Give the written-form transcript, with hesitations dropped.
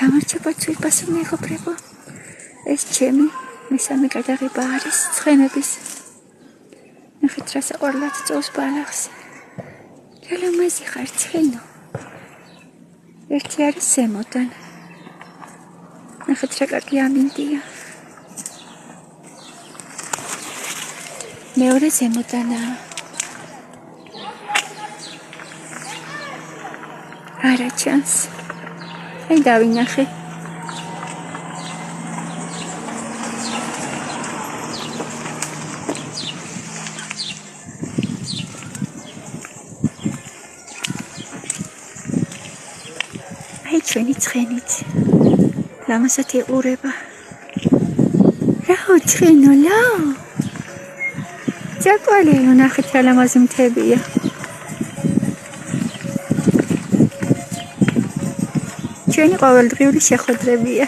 გამარჯობა ძვირფასო მეგობრებო. ეს ჩემი მესამე გადაღება არის ცხენების. ნახეთ რა საყვარლად წოვს ბალახს. რა ლამაზი ხარ ცხენო. ერთი არის ზემოდან. ნახეთ რა კარგი ამინდია. მეორე ზემოდანაა. არა ჩანს. აი დავინახე. აი ჩვენი ცხენით. ლამაზად იყურება. რაო ცხენო, ლაო. ჯაკვალიო, ნახეთ რა ლამაზი მთებია. ჩვენი ყოველდღიური შეხვედრებია.